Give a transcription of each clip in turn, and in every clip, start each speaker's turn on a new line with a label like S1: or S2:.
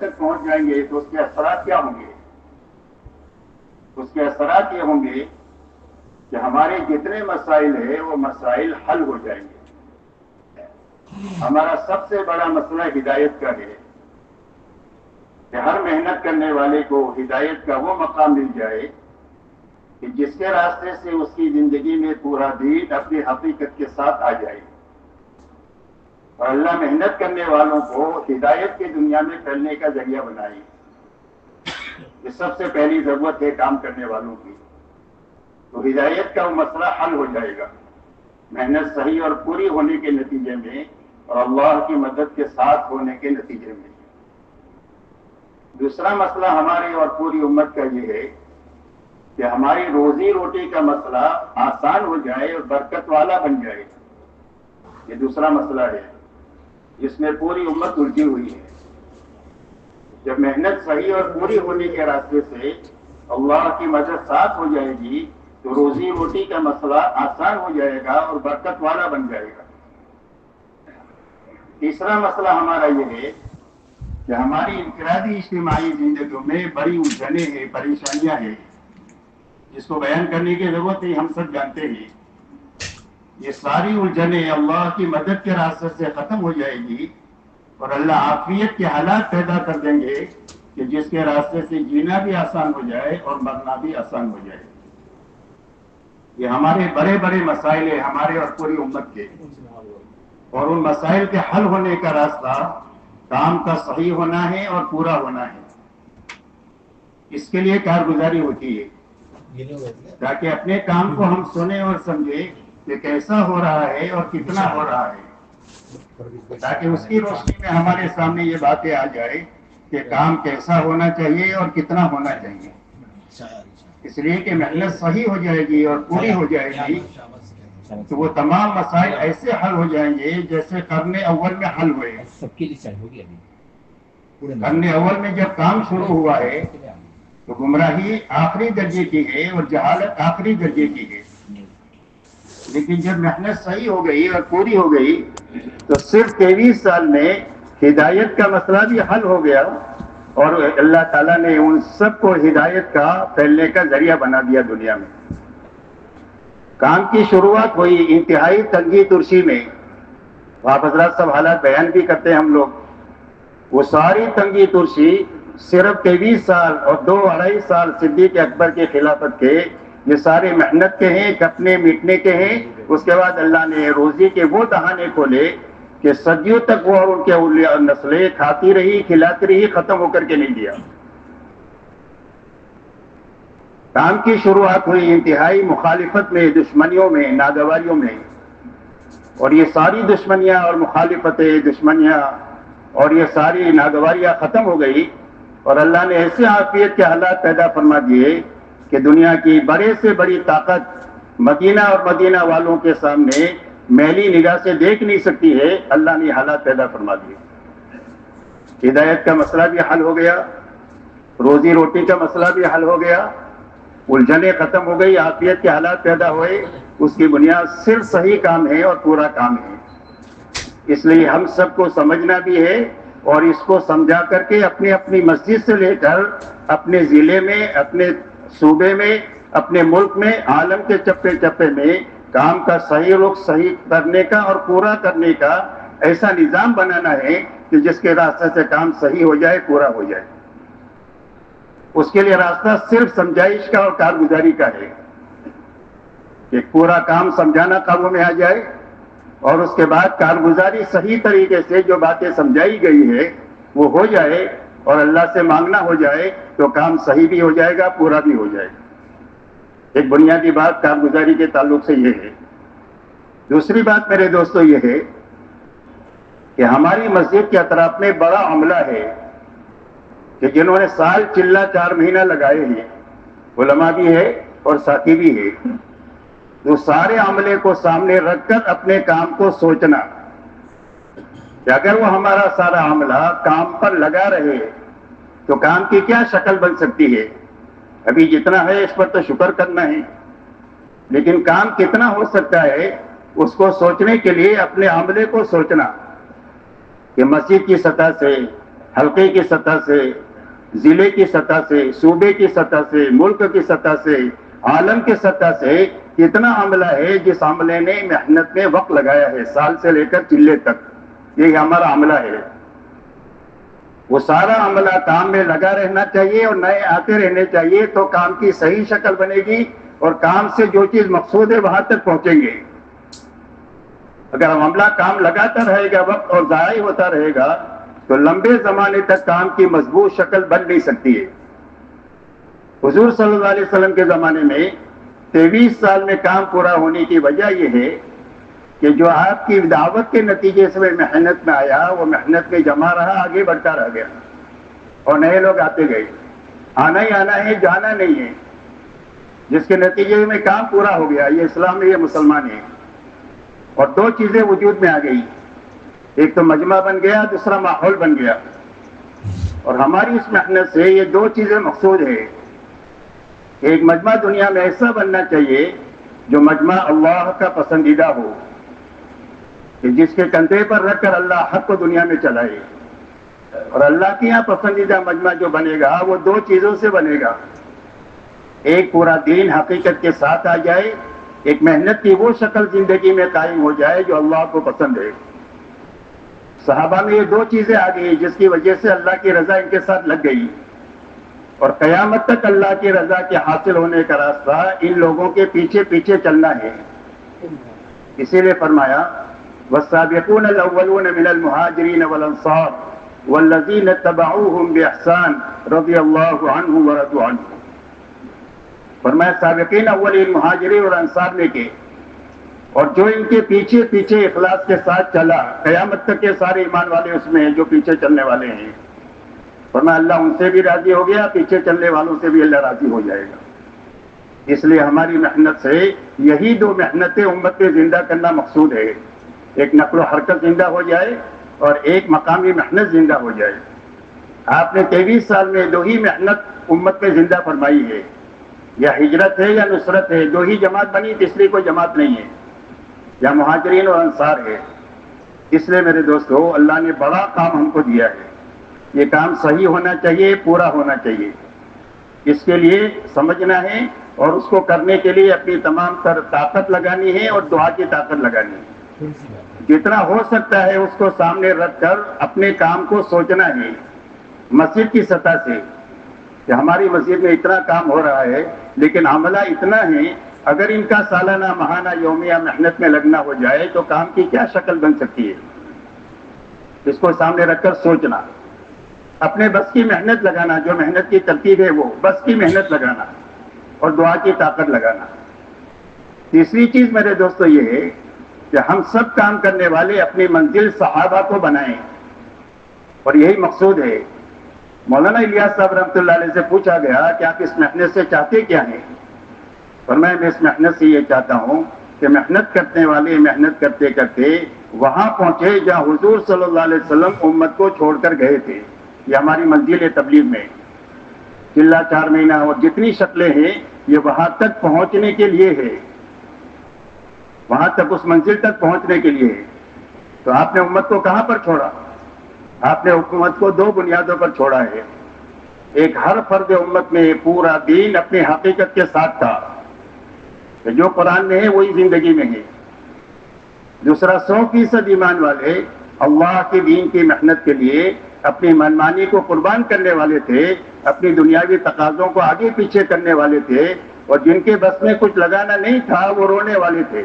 S1: تک پہنچ جائیں گے تو اس کے اثرات کیا ہوں گے؟ اس کے اثرات یہ ہوں گے کہ ہمارے جتنے مسائل ہیں وہ مسائل حل ہو جائیں گے۔ ہمارا سب سے بڑا مسئلہ ہدایت کا ہے کہ ہر محنت کرنے والے کو ہدایت کا وہ مقام مل جائے کہ جس کے راستے سے اس کی زندگی میں پورا دین اپنی حقیقت کے ساتھ آ جائے، اور اللہ محنت کرنے والوں کو ہدایت کی دنیا میں پھیلنے کا ذریعہ بنائے۔ یہ سب سے پہلی ضرورت ہے کام کرنے والوں کی، تو ہدایت کا وہ مسئلہ حل ہو جائے گا محنت صحیح اور پوری ہونے کے نتیجے میں، اور اللہ کی مدد کے ساتھ ہونے کے نتیجے میں۔ دوسرا مسئلہ ہماری اور پوری امت کا یہ ہے کہ ہماری روزی روٹی کا مسئلہ آسان ہو جائے اور برکت والا بن جائے۔ یہ دوسرا مسئلہ ہے جس میں پوری امت الجھی ہوئی ہے۔ جب محنت صحیح اور پوری ہونے کے راستے سے اللہ کی مدد ساتھ ہو جائے گی تو روزی روٹی کا مسئلہ آسان ہو جائے گا اور برکت والا بن جائے گا۔ تیسرا مسئلہ ہمارا یہ ہے کہ ہماری انفرادی اجتماعی زندگیوں میں بڑی الجھنیں ہیں، پریشانیاں ہیں، جس کو بیان کرنے کی ضرورت نہیں، ہم سب جانتے ہیں۔ یہ ساری الجھنیں اللہ کی مدد کے راستے سے ختم ہو جائے گی اور اللہ عافیت کے حالات پیدا کر دیں گے کہ جس کے راستے سے جینا بھی آسان ہو جائے اور مرنا بھی آسان ہو جائے۔ یہ ہمارے بڑے بڑے مسائل ہیں، ہمارے اور پوری امت کے، اور ان مسائل کے حل ہونے کا راستہ کام کا صحیح ہونا ہے اور پورا ہونا ہے۔ اس کے لیے کارگزاری ہوتی ہے تاکہ اپنے کام کو ہم سنیں اور سمجھیں کہ کیسا ہو رہا ہے اور کتنا ہو رہا ہے، تاکہ اس کی روشنی میں ہمارے سامنے یہ باتیں آ جائے کہ کام کیسا ہونا چاہیے اور کتنا ہونا چاہیے۔ اس لیے کہ محنت صحیح ہو جائے گی اور پوری ہو جائے گی تو وہ تمام مسائل ایسے حل ہو جائیں گے جیسے قرن اول میں حل ہوئے۔ قرن اول میں جب کام شروع ہوا ہے تو گمراہی آخری درجے کی ہے اور جہالت آخری درجے کی ہے، لیکن جب محنت صحیح ہو گئی اور پوری ہو گئی تو صرف 23 سال میں ہدایت کا مسئلہ بھی حل ہو گیا، اور اللہ تعالیٰ نے ان سب کو ہدایت کا پھیلنے کا ذریعہ بنا دیا دنیا میں۔ کام کی شروعات ہوئی انتہائی تنگی ترشی میں، آپ حضرات سب حالات بیان بھی کرتے ہیں ہم لوگ، وہ ساری تنگی ترشی صرف 23 سال اور 2-2.5 سال صدیق اکبر کے خلافت کے، یہ سارے محنت کے ہیں، کپنے میٹنے کے ہیں۔ اس کے بعد اللہ نے روزی کے وہ دہانے کھولے کہ صدیوں تک وہ اور ان کے اولیاء نسلیں کھاتی رہی، کھلاتی رہی، ختم ہو کر کے نہیں دیا۔ کام کی شروعات ہوئی انتہائی مخالفت میں، دشمنیوں میں، ناگواریوں میں، اور یہ ساری دشمنیاں اور مخالفتیں، دشمنیاں اور یہ ساری ناگواریاں ختم ہو گئی، اور اللہ نے ایسے عافیت کے حالات پیدا فرما دیے کہ دنیا کی بڑے سے بڑی طاقت مدینہ اور مدینہ والوں کے سامنے میلی نگاہ سے دیکھ نہیں سکتی ہے۔ اللہ نے حالات پیدا فرما دیے۔ ہدایت کا مسئلہ بھی حل ہو گیا، روزی روٹی کا مسئلہ بھی حل ہو گیا، الجھنیں ختم ہو گئی، عافیت کے حالات پیدا ہوئے۔ اس کی بنیاد صرف صحیح کام ہے اور پورا کام ہے۔ اس لیے ہم سب کو سمجھنا بھی ہے اور اس کو سمجھا کر کے اپنی اپنی مسجد سے لے کر اپنے ضلع میں، اپنے صوبے میں، اپنے ملک میں، عالم کے چپے چپے میں کام کا صحیح رخ صحیح کرنے کا اور پورا کرنے کا ایسا نظام بنانا ہے کہ جس کے راستے سے کام صحیح ہو جائے، پورا ہو جائے۔ اس کے لیے راستہ صرف سمجھائش کا اور کارگزاری کا ہے کہ پورا کام سمجھانا قابو میں آ جائے، اور اس کے بعد کارگزاری صحیح طریقے سے جو باتیں سمجھائی گئی ہے وہ ہو جائے اور اللہ سے مانگنا ہو جائے تو کام صحیح بھی ہو جائے گا، پورا بھی ہو جائے گا۔ ایک بنیادی بات کارگزاری کے تعلق سے یہ ہے۔ دوسری بات میرے دوستو یہ ہے کہ ہماری مسجد کے اطراف میں بڑا عملہ ہے کہ جنہوں نے سال چلہ 4 مہینہ لگائے ہیں، علماء بھی ہے اور ساتھی بھی ہے، تو سارے عملے کو سامنے رکھ کر اپنے کام کو سوچنا کہ اگر وہ ہمارا سارا عملہ کام پر لگا رہے تو کام کی کیا شکل بن سکتی ہے۔ ابھی جتنا ہے اس پر تو شکر کرنا ہے، لیکن کام کتنا ہو سکتا ہے اس کو سوچنے کے لیے اپنے عملے کو سوچنا کہ مسجد کی سطح سے، حلقے کی سطح سے، ضلع کی سطح سے، صوبے کی سطح سے، ملک کی سطح سے، عالم کی سطح سے کتنا عملہ ہے جس عملے نے محنت میں وقت لگایا ہے، سال سے لے کر چلے تک، یہ ہمارا عملہ ہے۔ وہ سارا عملہ کام میں لگا رہنا چاہیے اور نئے آتے رہنے چاہیے، تو کام کی صحیح شکل بنے گی اور کام سے جو چیز مقصود ہے وہاں تک پہنچیں گے۔ اگر عملہ کام لگاتا رہے گا، وقت اور ضائع ہوتا رہے گا، تو لمبے زمانے تک کام کی مضبوط شکل بن نہیں سکتی ہے۔ حضور صلی اللہ علیہ وسلم کے زمانے میں 23 سال میں کام پورا ہونے کی وجہ یہ ہے کہ جو آپ کی دعوت کے نتیجے سے محنت میں آیا، وہ محنت میں جمع رہا، آگے بڑھتا رہ گیا اور نئے لوگ آتے گئے۔ آنا ہی آنا ہے، جانا نہیں ہے، جس کے نتیجے میں کام پورا ہو گیا۔ یہ اسلام ہے، یہ مسلمان ہے۔ اور دو چیزیں وجود میں آ گئی، ایک تو مجمع بن گیا، دوسرا ماحول بن گیا۔ اور ہماری اس محنت سے یہ دو چیزیں مقصود ہے۔ ایک مجمع دنیا میں ایسا بننا چاہیے جو مجمع اللہ کا پسندیدہ ہو، کہ جس کے کندھے پر رکھ کر اللہ حق کو دنیا میں چلائے۔ اور اللہ کے یہاں پسندیدہ مجمع جو بنے گا وہ دو چیزوں سے بنے گا، ایک پورا دین حقیقت کے ساتھ آ جائے، ایک محنت کی وہ شکل زندگی میں قائم ہو جائے جو اللہ کو پسند ہے۔ صحابہ میں یہ دو چیزیں آ گئی جس کی وجہ سے اللہ کی رضا ان کے ساتھ لگ گئی، اور قیامت تک اللہ کی رضا کے حاصل ہونے کا راستہ ان لوگوں کے پیچھے پیچھے چلنا ہے۔ اسی لیے فرمایا والسابقون الاولون من المہاجرین والانصار والذین اتبعوہم باحسان رضی اللہ عنہم ورضوا عنہ۔ فرمایا سابقین اولین مہاجرین اور انصار میں کے، اور جو ان کے پیچھے پیچھے اخلاص کے ساتھ چلا، قیامت تک کے سارے ایمان والے اس میں ہیں جو پیچھے چلنے والے ہیں۔ فرمایا اللہ ان سے بھی راضی ہو گیا، پیچھے چلنے والوں سے بھی اللہ راضی ہو جائے گا۔ اس لیے ہماری محنت سے یہی دو محنتیں امت میں زندہ کرنا مقصود ہے، ایک نقل و حرکت زندہ ہو جائے اور ایک مقامی محنت زندہ ہو جائے۔ آپ نے 23 سال میں دو ہی محنت امت میں زندہ فرمائی ہے، یا ہجرت ہے یا نصرت ہے، دو ہی جماعت بنی، تیسری کوئی جماعت نہیں ہے، یا مہاجرین اور انصار ہے۔ اس لیے میرے دوستو، اللہ نے بڑا کام ہم کو دیا ہے، یہ کام صحیح ہونا چاہیے، پورا ہونا چاہیے۔ اس کے لیے سمجھنا ہے اور اس کو کرنے کے لیے اپنی تمام تر طاقت لگانی ہے اور دعا کی طاقت لگانی ہے۔ جتنا ہو سکتا ہے اس کو سامنے رکھ کر اپنے کام کو سوچنا ہے، مسجد کی سطح سے کہ ہماری مسجد میں اتنا کام ہو رہا ہے، لیکن عملہ اتنا ہے، اگر ان کا سالانہ ماہانہ یومیہ محنت میں لگنا ہو جائے تو کام کی کیا شکل بن سکتی ہے، اس کو سامنے رکھ کر سوچنا، اپنے بس کی محنت لگانا، جو محنت کی ترتیب ہے وہ بس کی محنت لگانا اور دعا کی طاقت لگانا۔ تیسری چیز میرے دوستو یہ ہے کہ ہم سب کام کرنے والے اپنی منزل صحابہ کو بنائیں، اور یہی مقصود ہے۔ مولانا الیاس صاحب رحمۃ اللہ علیہ سے پوچھا گیا کہ آپ اس محنت سے چاہتے کیا ہیں؟ فرمایا میں اس محنت سے یہ چاہتا ہوں کہ محنت کرنے والے محنت کرتے کرتے وہاں پہنچے جہاں حضور صلی اللہ علیہ وسلم امت کو چھوڑ کر گئے تھے۔ یہ ہماری منزل ہے تبلیغ میں، چلہ 4 مہینہ اور جتنی شکلیں ہیں یہ وہاں تک پہنچنے کے لیے ہے، وہاں تک اس منزل تک پہنچنے کے لیے ہے۔ تو آپ نے امت کو کہاں پر چھوڑا؟ آپ نے حکومت کو 2 بنیادوں پر چھوڑا ہے۔ ایک، ہر فرد امت میں پورا دین اپنی حقیقت کے ساتھ تھا کہ جو قرآن میں ہے وہی زندگی میں ہے۔ دوسرا، 100% ایمان والے اللہ کے دین کی محنت کے لیے اپنی منمانی کو قربان کرنے والے تھے، اپنی دنیاوی تقاضوں کو آگے پیچھے کرنے والے تھے، اور جن کے بس میں کچھ لگانا نہیں تھا وہ رونے والے تھے۔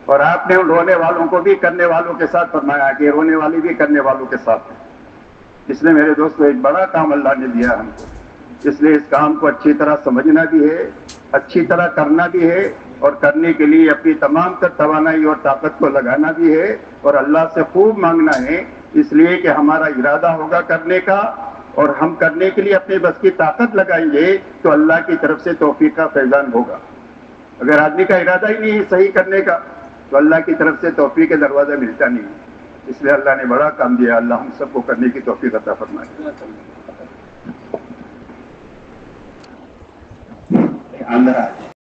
S1: اور آپ نے ان رونے والوں کو بھی کرنے والوں کے ساتھ فرمایا کہ رونے والے بھی کرنے والوں کے ساتھ ہیں۔ اس لیے میرے دوستو ایک بڑا کام اللہ نے دیا ہم کو، اس لیے اس کام کو اچھی طرح سمجھنا بھی ہے، اچھی طرح کرنا بھی ہے، اور کرنے کے لیے اپنی تمام تر توانائی اور طاقت کو لگانا بھی ہے، اور اللہ سے خوب مانگنا ہے، اس لیے کہ ہمارا ارادہ ہوگا کرنے کا، اور ہم کرنے کے لیے اپنے بس کی طاقت لگائیں گے تو اللہ کی طرف سے توفیق کا فیضان ہوگا۔ اگر آدمی کا ارادہ ہی نہیں ہے صحیح کرنے کا تو اللہ کی طرف سے توفیق کا دروازہ ملتا نہیں۔ اس لیے اللہ نے بڑا کام دیا، اللہ ہم سب کو کرنے کی توفیق عطا فرمائے۔ اندر آ